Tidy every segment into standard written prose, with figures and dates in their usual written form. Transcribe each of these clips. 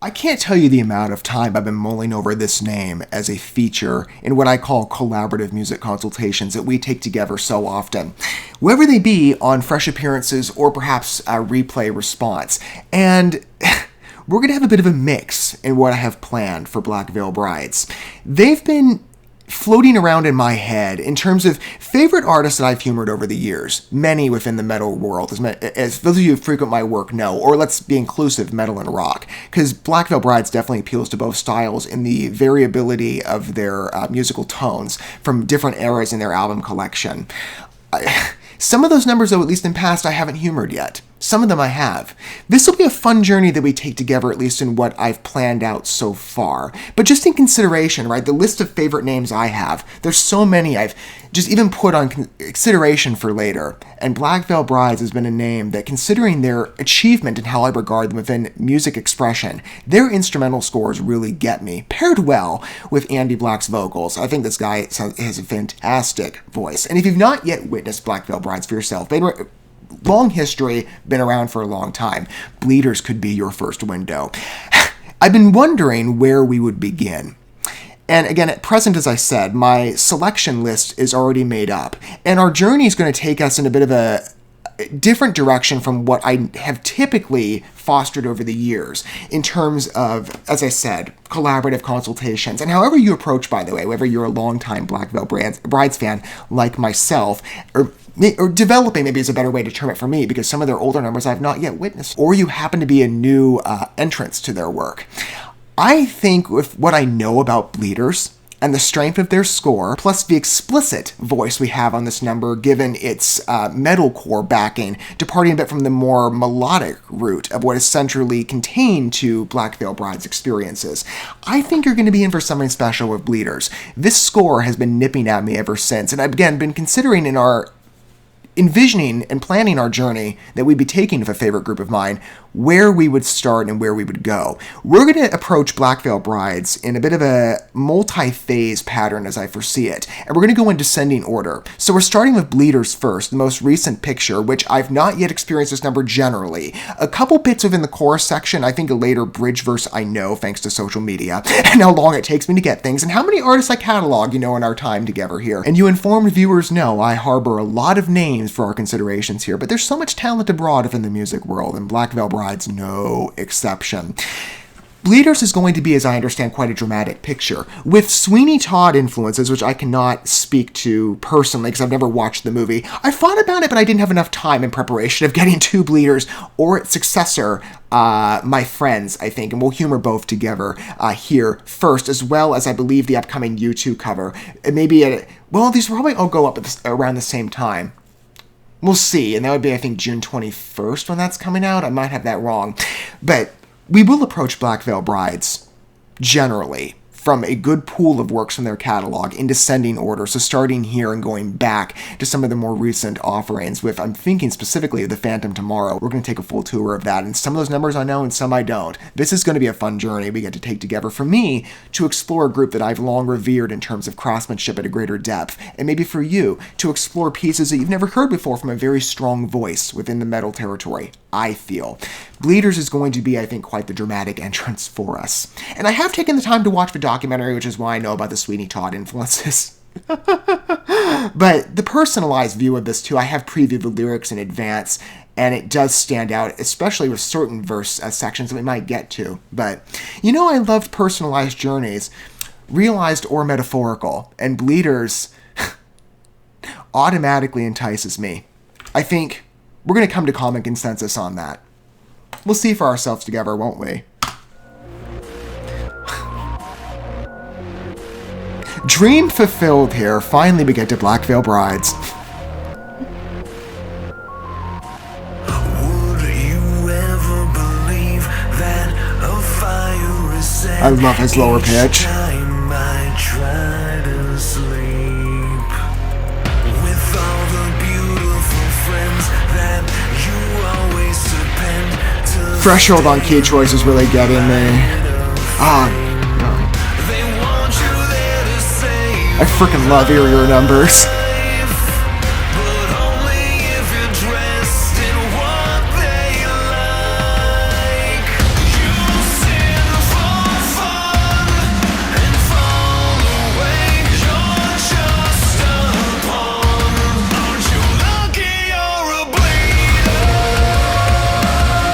I can't tell you the amount of time I've been mulling over this name as a feature in what I call collaborative music consultations that we take together so often, whether they be on fresh appearances or perhaps a replay response. And we're going to have a bit of a mix in what I have planned for Black Veil Brides. They've been floating around in my head in terms of favorite artists that I've humored over the years, many within the metal world, as those of you who frequent my work know, or let's be inclusive, metal and rock, because Black Veil Brides definitely appeals to both styles in the variability of their musical tones from different eras in their album collection. Some of those numbers, though, at least in past, I haven't humored yet. Some of them I have. This will be a fun journey that we take together, at least in what I've planned out so far. But just in consideration, right, the list of favorite names I have, there's so many I've just even put on consideration for later. And Black Veil Brides has been a name that, considering their achievement and how I regard them within music expression, their instrumental scores really get me. Paired well with Andy Black's vocals. I think this guy has a fantastic voice. And if you've not yet witnessed Black Veil Brides for yourself, long history, been around for a long time. Bleeders could be your first window. I've been wondering where we would begin. And again, at present, as I said, my selection list is already made up. And our journey is going to take us in a bit of a different direction from what I have typically fostered over the years in terms of, as I said, collaborative consultations. And however you approach, by the way, whether you're a longtime Black Veil Brides fan like myself, or developing maybe is a better way to term it for me, because some of their older numbers I've not yet witnessed, or you happen to be a new entrance to their work. I think with what I know about Bleeders and the strength of their score, plus the explicit voice we have on this number, given its metalcore backing, departing a bit from the more melodic route of what is centrally contained to Black Veil Brides' experiences, I think you're going to be in for something special with Bleeders. This score has been nipping at me ever since, and I've again been considering in our envisioning and planning our journey that we'd be taking with a favorite group of mine, where we would start and where we would go. We're going to approach Black Veil Brides in a bit of a multi-phase pattern as I foresee it, and we're going to go in descending order. So we're starting with Bleeders first, the most recent picture, which I've not yet experienced this number generally. A couple bits within the chorus section, I think a later bridge verse I know thanks to social media, and how long it takes me to get things, and how many artists I catalog, in our time together here. And you informed viewers know I harbor a lot of names for our considerations here, but there's so much talent abroad within the music world, and Black Veil Brides no exception. Bleeders is going to be, as I understand, quite a dramatic picture, with Sweeney Todd influences, which I cannot speak to personally because I've never watched the movie. I thought about it, but I didn't have enough time in preparation of getting to Bleeders or its successor, My Friends, I think, and we'll humor both together here first, as well as I believe the upcoming U2 cover. Maybe these will probably all go up around the same time. We'll see, and that would be, I think, June 21st when that's coming out. I might have that wrong. But we will approach Black Veil Brides, generally, from a good pool of works from their catalog in descending order. So starting here and going back to some of the more recent offerings with, I'm thinking specifically of The Phantom Tomorrow. We're going to take a full tour of that. And some of those numbers I know and some I don't. This is going to be a fun journey we get to take together for me to explore a group that I've long revered in terms of craftsmanship at a greater depth. And maybe for you to explore pieces that you've never heard before from a very strong voice within the metal territory, I feel. Bleeders is going to be, I think, quite the dramatic entrance for us. And I have taken the time to watch the documentary, which is why I know about the Sweeney Todd influences. But the personalized view of this, too, I have previewed the lyrics in advance, and it does stand out, especially with certain verse sections that we might get to. But, I love personalized journeys, realized or metaphorical, and Bleeders automatically entices me. I think we're going to come to common consensus on that. We'll see for ourselves together, won't we? Dream fulfilled here. Finally, we get to Black Veil Brides. I love his lower pitch. Threshold on key choice is really getting me. I freaking love eerie numbers.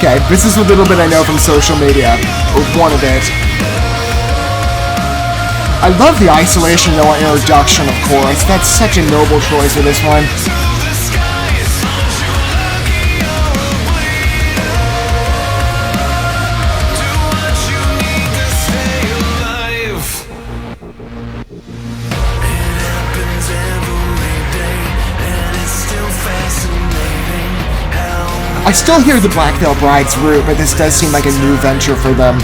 Okay, this is a little bit I know from social media, or one of it. I love the isolation no introduction, of course. That's such a noble choice for this one. I still hear the Black Veil Brides route, but this does seem like a new venture for them.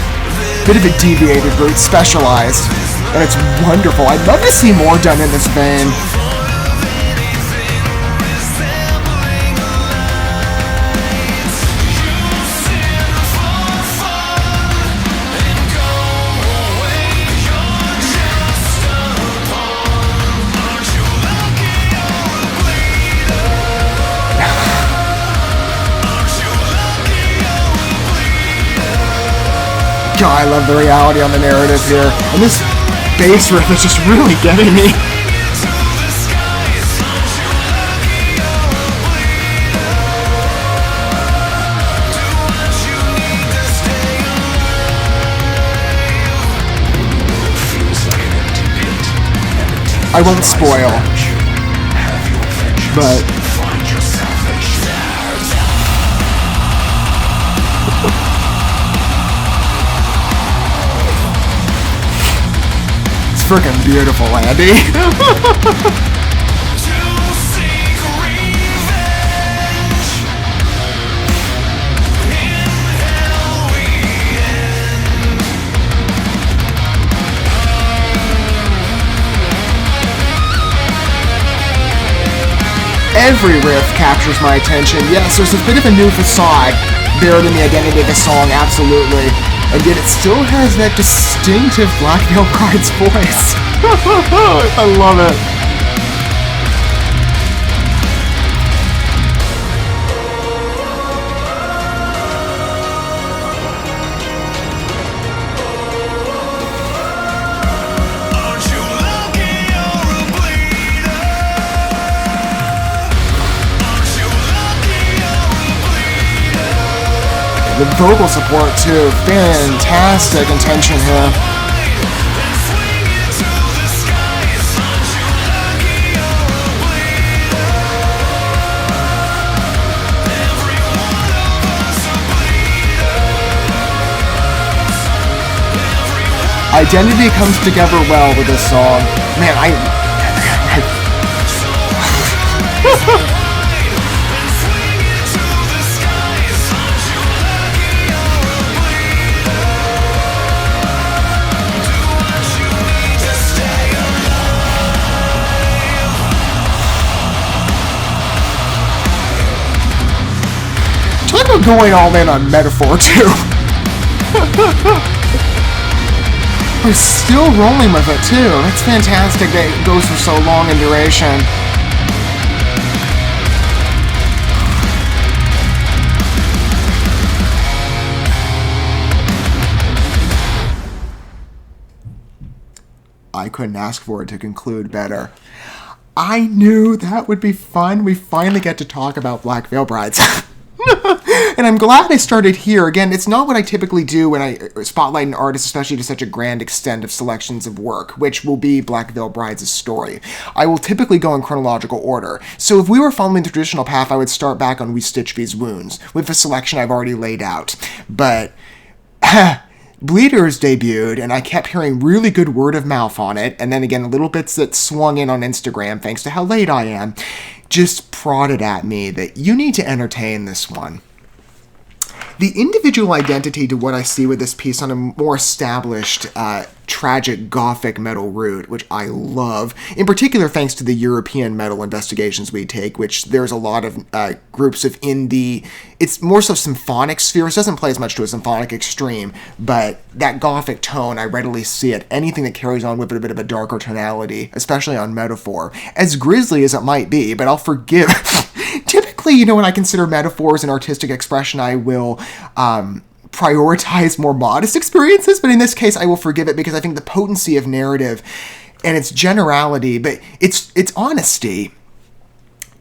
Bit of a deviated route, specialized, and it's wonderful. I'd love to see more done in this vein. God, I love the reality on the narrative here. And this bass riff is just really getting me. I won't spoil, but freaking beautiful, Andy. Every riff captures my attention. Yes, there's a bit of a new facade buried in the identity of the song, absolutely. And yet it still has that distinctive Black Veil Brides voice. I love it. The vocal support too, fantastic intention here. Identity comes together well with this song. Man, talk about going all in on metaphor too. We're still rolling with it too. That's fantastic that it goes for so long in duration. I couldn't ask for it to conclude better. I knew that would be fun. We finally get to talk about Black Veil Brides. And I'm glad I started here. Again, it's not what I typically do when I spotlight an artist, especially to such a grand extent of selections of work, which will be Black Veil Brides' story. I will typically go in chronological order. So if we were following the traditional path, I would start back on We Stitch These Wounds, with the selection I've already laid out. But Bleeders debuted, and I kept hearing really good word of mouth on it, and then again, little bits that swung in on Instagram, thanks to how late I am, just prodded at me that you need to entertain this one. The individual identity to what I see with this piece on a more established, tragic gothic metal route, which I love, in particular thanks to the European metal investigations we take, which there's a lot of groups of indie, it's more so symphonic spheres, it doesn't play as much to a symphonic extreme, but that gothic tone, I readily see it. Anything that carries on with it a bit of a darker tonality, especially on metaphor, as grisly as it might be, but I'll forgive. Typically, when I consider metaphors and artistic expression, I will prioritize more modest experiences, but in this case, I will forgive it because I think the potency of narrative and its generality, but its honesty,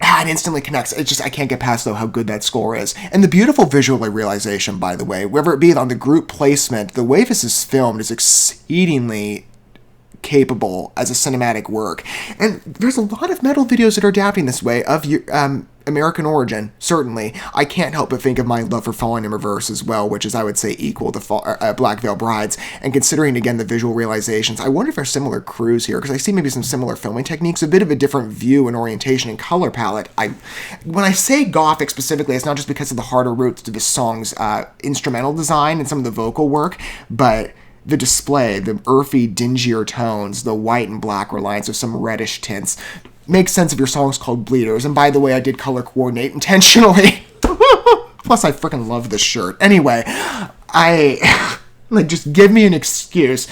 it instantly connects. I can't get past, though, how good that score is. And the beautiful visual realization, by the way, whether it be on the group placement, the way this is filmed is exceedingly capable as a cinematic work. And there's a lot of metal videos that are adapting this way of American origin, certainly. I can't help but think of my love for Falling in Reverse as well, which is, I would say, equal to Black Veil Brides. And considering, again, the visual realizations, I wonder if there's similar crews here, because I see maybe some similar filming techniques, a bit of a different view and orientation and color palette. When I say gothic specifically, it's not just because of the harder roots to the song's instrumental design and some of the vocal work, but the display, the earthy, dingier tones, the white and black reliance of some reddish tints, makes sense of your songs called Bleeders. And by the way, I did color coordinate intentionally. Plus, I freaking love this shirt. Anyway, just give me an excuse.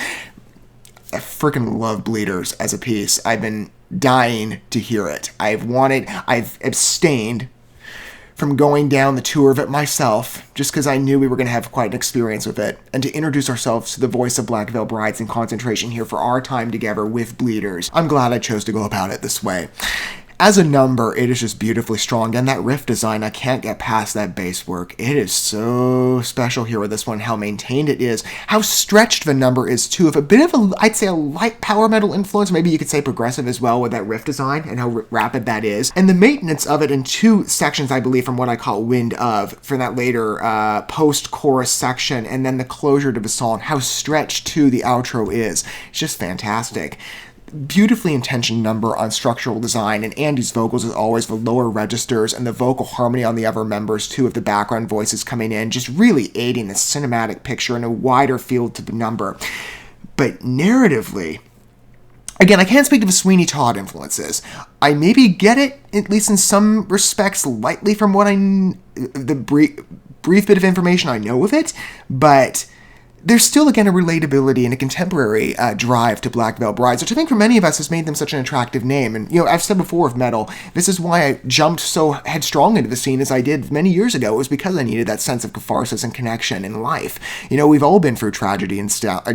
I freaking love Bleeders as a piece. I've been dying to hear it. I've abstained from going down the tour of it myself, just because I knew we were going to have quite an experience with it, and to introduce ourselves to the voice of Black Veil Brides in concentration here for our time together with Bleeders. I'm glad I chose to go about it this way. As a number, it is just beautifully strong, and that riff design, I can't get past that bass work. It is so special here with this one, how maintained it is, how stretched the number is too, of a bit of I'd say a light power metal influence, maybe you could say progressive as well with that riff design and how rapid that is, and the maintenance of it in two sections, I believe, from what I call Wind Of, for that later post-chorus section, and then the closure to the song, how stretched too the outro is. It's just fantastic. Beautifully intentioned number on structural design, and Andy's vocals, as always, the lower registers and the vocal harmony on the other members too, of the background voices coming in, just really aiding the cinematic picture and a wider field to the number. But narratively, again, I can't speak to the Sweeney Todd influences. I maybe get it, at least in some respects, lightly from what the brief bit of information I know of it, but there's still, again, a relatability and a contemporary drive to Black Veil Brides, which I think for many of us has made them such an attractive name. And, I've said before of metal, this is why I jumped so headstrong into the scene as I did many years ago. It was because I needed that sense of catharsis and connection in life. We've all been through tragedy and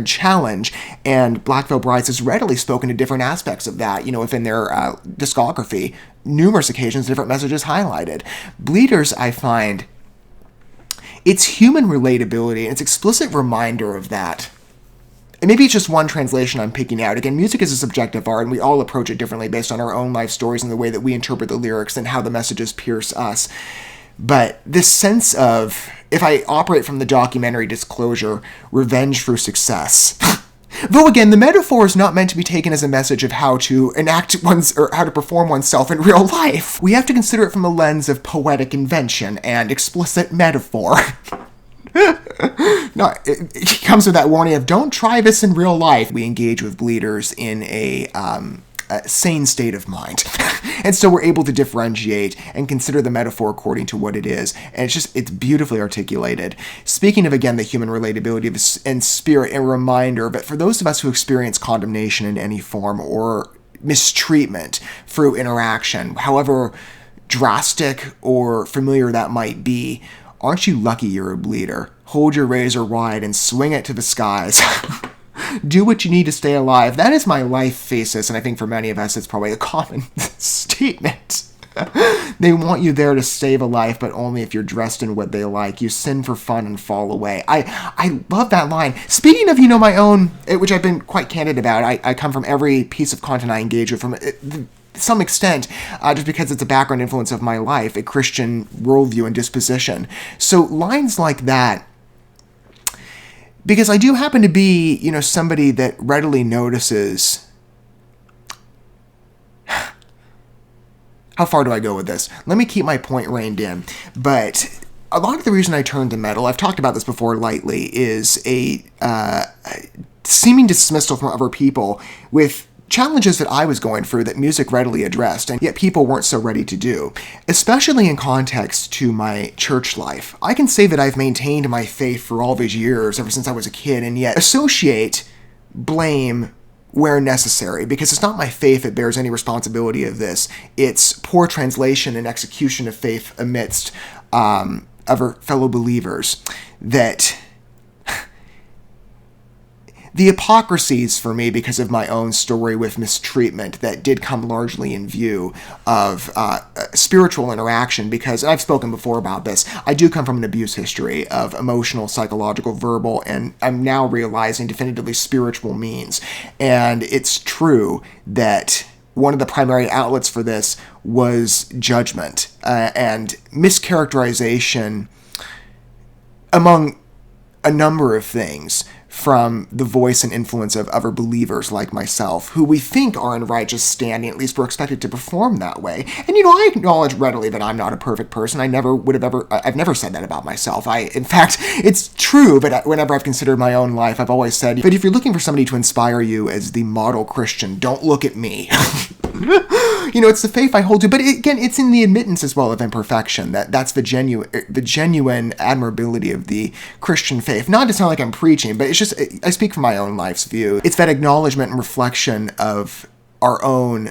challenge, and Black Veil Brides has readily spoken to different aspects of that, within their discography. Numerous occasions, different messages highlighted. Bleeders, I find, it's human relatability, and it's explicit reminder of that. And maybe it's just one translation I'm picking out. Again, music is a subjective art, and we all approach it differently based on our own life stories and the way that we interpret the lyrics and how the messages pierce us. But this sense of, if I operate from the documentary disclosure, revenge through success. Though again, the metaphor is not meant to be taken as a message of how to how to perform oneself in real life. We have to consider it from a lens of poetic invention and explicit metaphor. No, it comes with that warning of don't try this in real life. We engage with Bleeders in a sane state of mind. And so we're able to differentiate and consider the metaphor according to what it is. And it's beautifully articulated. Speaking of, again, the human relatability and spirit, a reminder that for those of us who experience condemnation in any form or mistreatment through interaction, however drastic or familiar that might be, aren't you lucky you're a bleeder? Hold your razor wide and swing it to the skies. Do what you need to stay alive. That is my life thesis, and I think for many of us it's probably a common statement. They want you there to save a life, but only if you're dressed in what they like. You sin for fun and fall away. I love that line. Speaking of, my own, which I've been quite candid about, I come from every piece of content I engage with from some extent, just because it's a background influence of my life, a Christian worldview and disposition. So lines like that, because I do happen to be, somebody that readily notices. How far do I go with this? Let me keep my point reined in. But a lot of the reason I turned to metal, I've talked about this before lightly, is a seeming dismissal from other people with challenges that I was going through that music readily addressed, and yet people weren't so ready to do, especially in context to my church life. I can say that I've maintained my faith for all these years, ever since I was a kid, and yet associate blame where necessary, because it's not my faith that bears any responsibility of this. It's poor translation and execution of faith amidst other fellow believers that the hypocrisies for me because of my own story with mistreatment that did come largely in view of spiritual interaction, because I've spoken before about this. I do come from an abuse history of emotional, psychological, verbal, and I'm now realizing definitively spiritual means. And it's true that one of the primary outlets for this was judgment and mischaracterization among a number of things, from the voice and influence of other believers like myself, who we think are in righteous standing, at least we're expected to perform that way. And, I acknowledge readily that I'm not a perfect person. I've never said that about myself. In fact, it's true, but whenever I've considered my own life, I've always said, but if you're looking for somebody to inspire you as the model Christian, don't look at me. It's the faith I hold to, but again, it's in the admittance as well of imperfection. That's the genuine admirability of the Christian faith. Not to sound like I'm preaching, but it's just, I speak from my own life's view. It's that acknowledgement and reflection of our own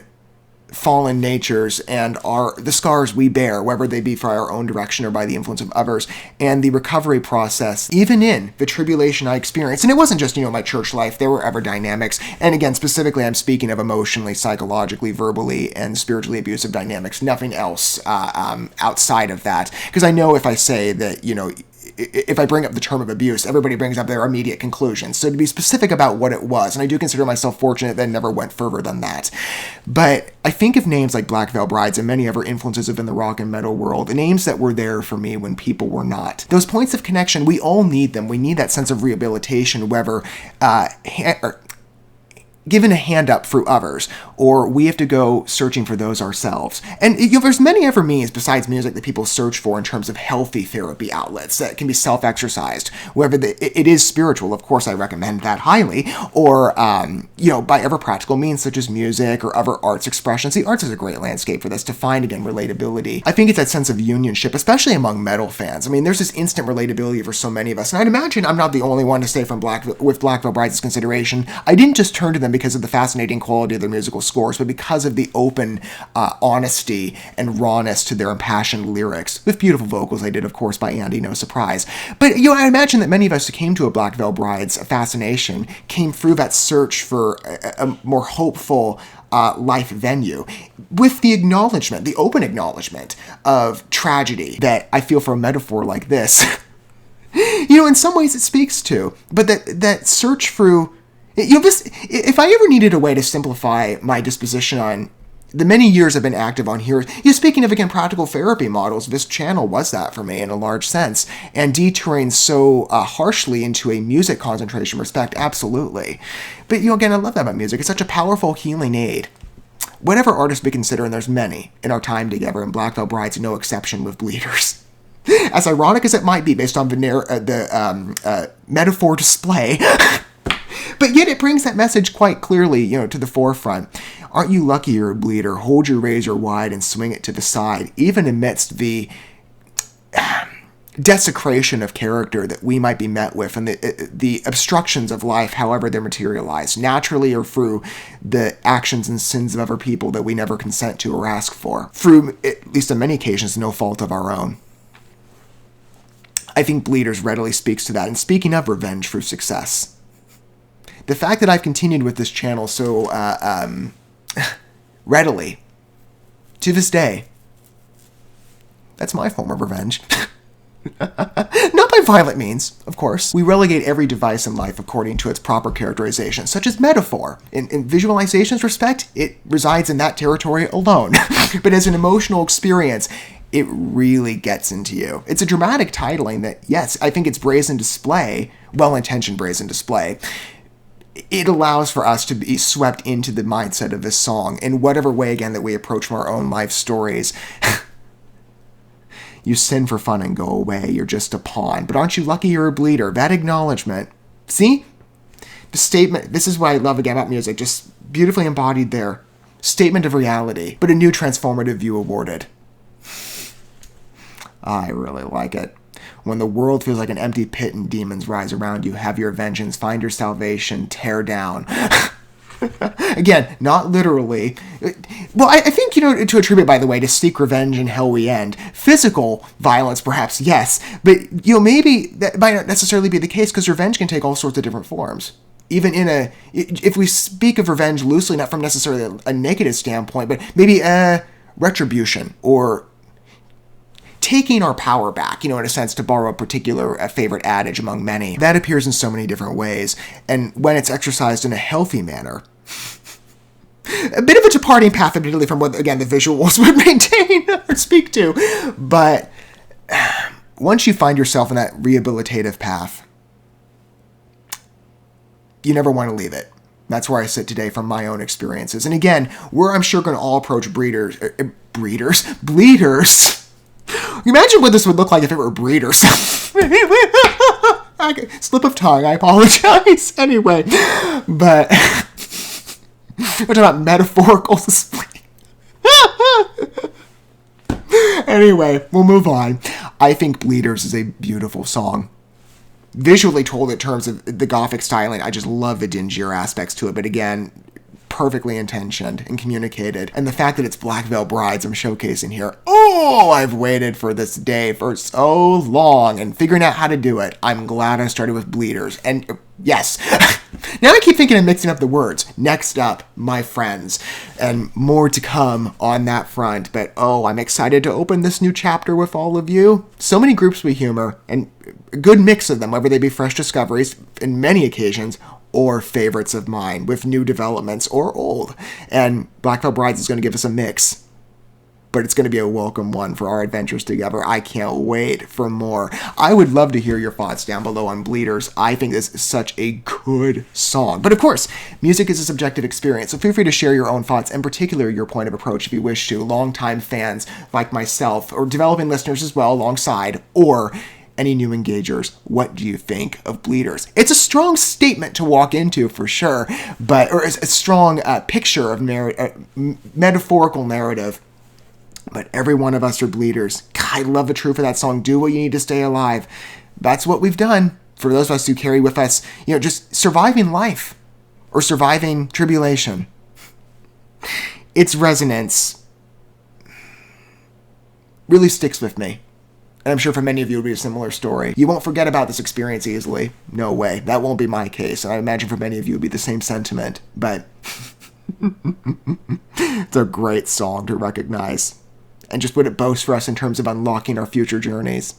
fallen natures and the scars we bear, whether they be for our own direction or by the influence of others, and the recovery process, even in the tribulation I experienced. And it wasn't just, my church life. There were other dynamics. And again, specifically, I'm speaking of emotionally, psychologically, verbally, and spiritually abusive dynamics. Nothing else outside of that. Because I know if I say that, if I bring up the term of abuse, everybody brings up their immediate conclusions. So to be specific about what it was, and I do consider myself fortunate that I never went further than that. But I think of names like Black Veil Brides and many other influences within the rock and metal world, the names that were there for me when people were not. Those points of connection, we all need them. We need that sense of rehabilitation, whether given a hand up through others, or we have to go searching for those ourselves. And there's many other means besides music that people search for in terms of healthy therapy outlets that can be self-exercised. Whether it is spiritual, of course I recommend that highly, or by other practical means such as music or other arts expressions. The arts is a great landscape for this, to find, again, relatability. I think it's that sense of unionship, especially among metal fans. I mean, there's this instant relatability for so many of us, and I'd imagine I'm not the only one to say with Black Veil Brides' consideration. I didn't just turn to them because of the fascinating quality of their musical scores, but because of the open honesty and rawness to their impassioned lyrics, with beautiful vocals they did, of course, by Andy, no surprise. But, I imagine that many of us who came to a Black Veil Brides fascination came through that search for a more hopeful life venue, with the acknowledgement, the open acknowledgement of tragedy that I feel for a metaphor like this, in some ways it speaks to, but that search through, if I ever needed a way to simplify my disposition on the many years I've been active on here, speaking of, again, practical therapy models, this channel was that for me in a large sense, and detouring so harshly into a music concentration respect, absolutely. But, again, I love that about music. It's such a powerful healing aid. Whatever artist we consider, and there's many in our time together, and Black Veil Brides no exception with Bleeders. As ironic as it might be based on the metaphor display, but yet it brings that message quite clearly, to the forefront. Aren't you lucky you're a bleeder? Hold your razor wide and swing it to the side, even amidst the desecration of character that we might be met with, and the obstructions of life, however they're materialized, naturally or through the actions and sins of other people that we never consent to or ask for, through, at least on many occasions, no fault of our own. I think Bleeders readily speaks to that. And speaking of revenge through success, the fact that I've continued with this channel so readily to this day, that's my form of revenge. Not by violent means, of course. We relegate every device in life according to its proper characterization, such as metaphor. In visualization's respect, it resides in that territory alone. But as an emotional experience, it really gets into you. It's a dramatic titling that, yes, I think it's brazen display, well-intentioned brazen display. It allows for us to be swept into the mindset of this song in whatever way, again, that we approach from our own life stories. You sin for fun and go away. You're just a pawn. But aren't you lucky you're a bleeder? That acknowledgement. See? The statement, this is what I love again about music, just beautifully embodied there. Statement of reality, but a new transformative view awarded. I really like it. When the world feels like an empty pit and demons rise around you, have your vengeance, find your salvation, tear down. Again, not literally. Well, I think, to attribute, by the way, to seek revenge and hell we end. Physical violence, perhaps, yes. But, maybe that might not necessarily be the case, because revenge can take all sorts of different forms. even if we speak of revenge loosely, not from necessarily a negative standpoint, but maybe retribution or taking our power back, in a sense, to borrow a favorite adage among many. That appears in so many different ways, and when it's exercised in a healthy manner, a bit of a departing path, admittedly, from what, again, the visuals would maintain or speak to, but once you find yourself in that rehabilitative path, you never want to leave it. That's where I sit today from my own experiences. And again, we're, I'm sure, going to all approach bleeders. Imagine what this would look like if it were breeders. Slip of tongue, I apologize. Anyway, but we're talking about metaphorical display. Anyway, we'll move on. I think Bleeders is a beautiful song. Visually told in terms of the Gothic styling, I just love the dingier aspects to it. But again, perfectly intentioned and communicated. And the fact that it's Black Veil Brides I'm showcasing here. Oh, I've waited for this day for so long and figuring out how to do it. I'm glad I started with Bleeders. And yes, now I keep thinking I'm mixing up the words. Next up, My Friends. And more to come on that front. But oh, I'm excited to open this new chapter with all of you. So many groups we humor, and a good mix of them, whether they be fresh discoveries in many occasions or favorites of mine with new developments or old. And Black Veil Brides is going to give us a mix, but it's going to be a welcome one for our adventures together. I can't wait for more. I would love to hear your thoughts down below on Bleeders. I think this is such a good song. But of course, music is a subjective experience, so feel free to share your own thoughts, in particular your point of approach if you wish to. Longtime fans like myself, or developing listeners as well alongside, or any new engagers, what do you think of Bleeders? It's a strong statement to walk into for sure, or a strong picture of metaphorical narrative. But every one of us are Bleeders. God, I love the truth of that song. Do what you need to stay alive. That's what we've done. For those of us who carry with us, just surviving life or surviving tribulation. Its resonance really sticks with me. And I'm sure for many of you it will be a similar story. You won't forget about this experience easily. No way. That won't be my case. And I imagine for many of you it will be the same sentiment. But it's a great song to recognize. And just what it boasts for us in terms of unlocking our future journeys.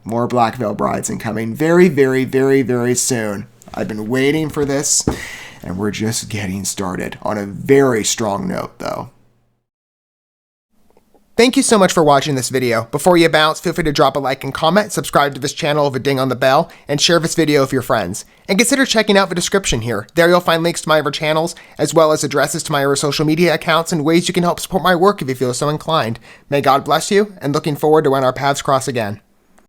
More Black Veil Brides incoming very, very, very, very soon. I've been waiting for this, and we're just getting started on a very strong note, though. Thank you so much for watching this video. Before you bounce, feel free to drop a like and comment, subscribe to this channel with a ding on the bell, and share this video with your friends. And consider checking out the description here. There you'll find links to my other channels, as well as addresses to my other social media accounts and ways you can help support my work if you feel so inclined. May God bless you, and looking forward to when our paths cross again.